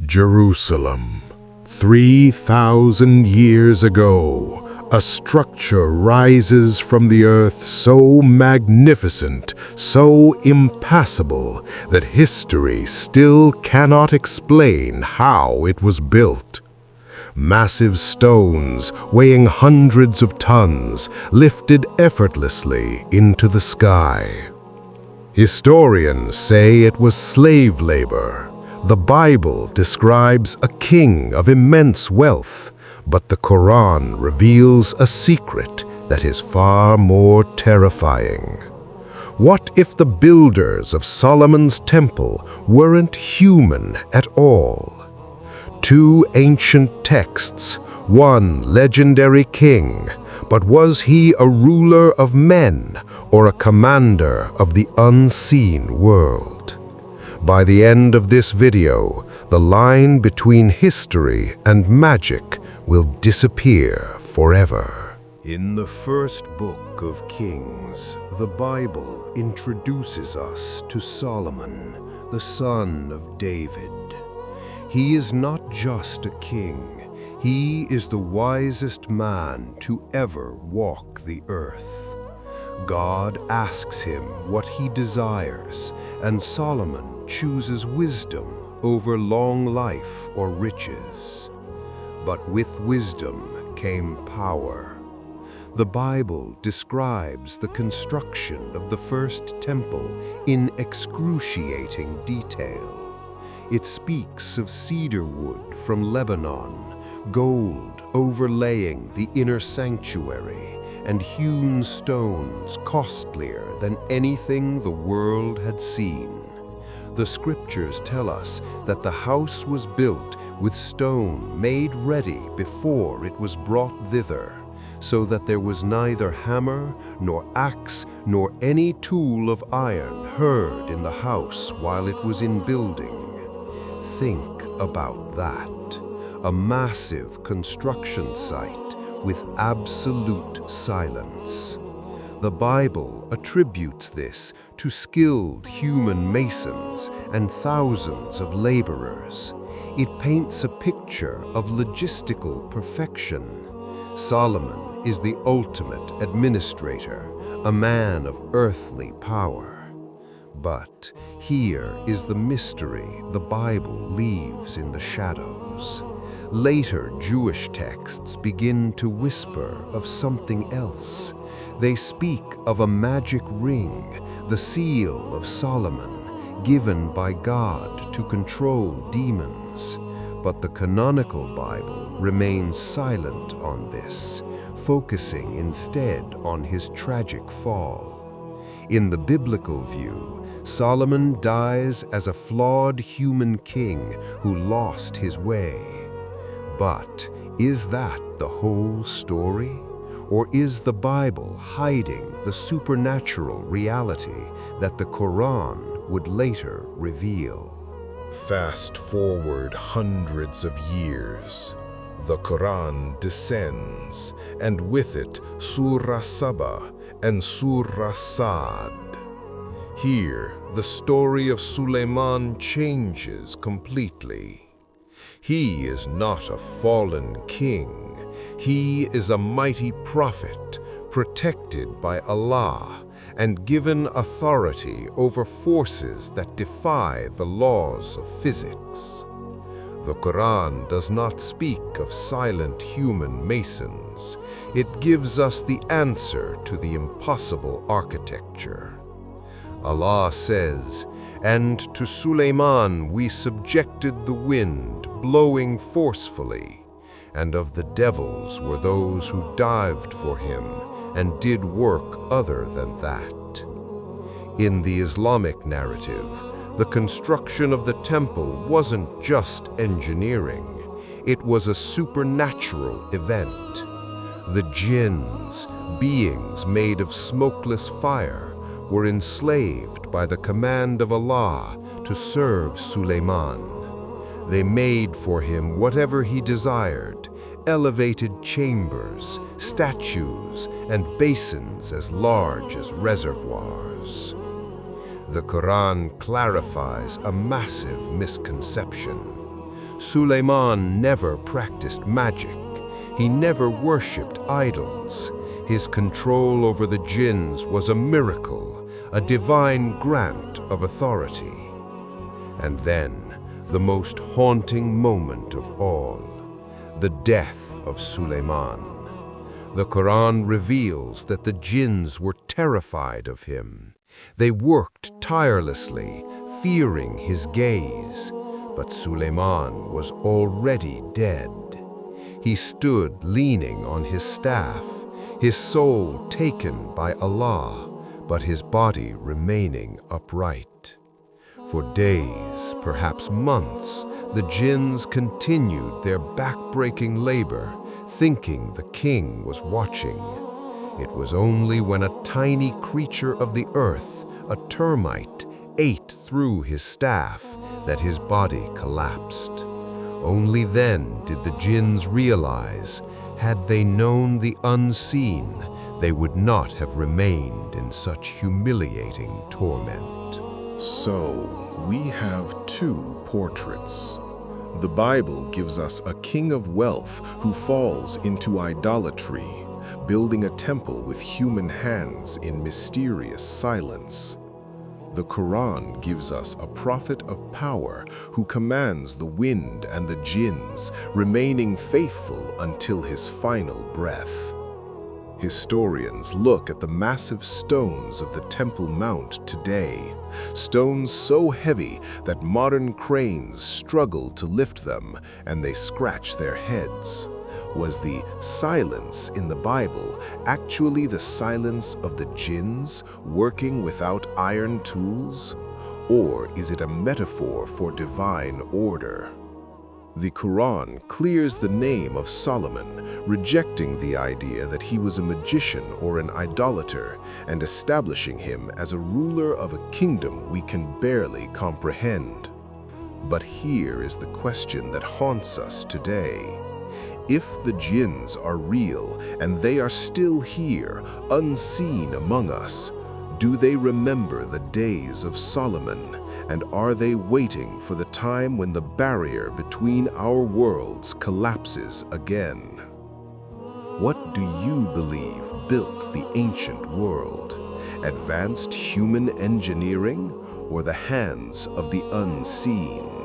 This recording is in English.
Jerusalem. 3,000 years ago, a structure rises from the earth so magnificent, so impassable, that history still cannot explain how it was built. Massive stones, weighing hundreds of tons, lifted effortlessly into the sky. Historians say it was slave labor. The Bible describes a king of immense wealth, but the Quran reveals a secret that is far more terrifying. What if the builders of Solomon's temple weren't human at all? Two ancient texts, one legendary king, but was he a ruler of men or a commander of the unseen world? By the end of this video, the line between history and magic will disappear forever. In the first book of Kings, the Bible introduces us to Solomon, the son of David. He is not just a king, he is the wisest man to ever walk the earth. God asks him what he desires, and Solomon chooses wisdom over long life or riches. But with wisdom came power. The Bible describes the construction of the first temple in excruciating detail. It speaks of cedar wood from Lebanon, gold overlaying the inner sanctuary, and hewn stones costlier than anything the world had seen. The scriptures tell us that the house was built with stone made ready before it was brought thither, so that there was neither hammer nor axe nor any tool of iron heard in the house while it was in building. Think about that. A massive construction site with absolute silence. The Bible attributes this to skilled human masons and thousands of laborers. It paints a picture of logistical perfection. Solomon is the ultimate administrator, a man of earthly power. But here is the mystery the Bible leaves in the shadows. Later Jewish texts begin to whisper of something else. They speak of a magic ring, the seal of Solomon, given by God to control demons. But the canonical Bible remains silent on this, focusing instead on his tragic fall. In the biblical view, Solomon dies as a flawed human king who lost his way. But is that the whole story? Or is the Bible hiding the supernatural reality that the Quran would later reveal? Fast forward hundreds of years. The Quran descends, and with it Surah Saba and Surah Sa'd. Here, the story of Sulaiman changes completely. He is not a fallen king. He is a mighty prophet, protected by Allah, and given authority over forces that defy the laws of physics. The Quran does not speak of silent human masons. It gives us the answer to the impossible architecture. Allah says, "And to Sulaiman we subjected the wind, blowing forcefully, and of the devils were those who dived for him and did work other than that." In the Islamic narrative, the construction of the temple wasn't just engineering, it was a supernatural event. The Jinns, beings made of smokeless fire, were enslaved by the command of Allah to serve Sulaiman. They made for him whatever he desired, elevated chambers, statues, and basins as large as reservoirs. The Quran clarifies a massive misconception. Sulaiman never practiced magic. He never worshipped idols. His control over the jinns was a miracle, a divine grant of authority. And then, the most haunting moment of all, the death of Sulaiman. The Quran reveals that the jinns were terrified of him. They worked tirelessly, fearing his gaze. But Sulaiman was already dead. He stood leaning on his staff, his soul taken by Allah, but his body remaining upright. For days, perhaps months, the jinns continued their back-breaking labor, thinking the king was watching. It was only when a tiny creature of the earth, a termite, ate through his staff that his body collapsed. Only then did the jinns realize, had they known the unseen, they would not have remained in such humiliating torment. So, we have two portraits. The Bible gives us a king of wealth who falls into idolatry, building a temple with human hands in mysterious silence. The Quran gives us a prophet of power who commands the wind and the jinns, remaining faithful until his final breath. Historians look at the massive stones of the Temple Mount today, stones so heavy that modern cranes struggle to lift them and they scratch their heads. Was the silence in the Bible actually the silence of the jinns working without iron tools? Or is it a metaphor for divine order? The Quran clears the name of Solomon, rejecting the idea that he was a magician or an idolater, and establishing him as a ruler of a kingdom we can barely comprehend. But here is the question that haunts us today. If the jinns are real and they are still here, unseen among us, do they remember the days of Solomon? And are they waiting for the time when the barrier between our worlds collapses again? What do you believe built the ancient world? Advanced human engineering or the hands of the unseen?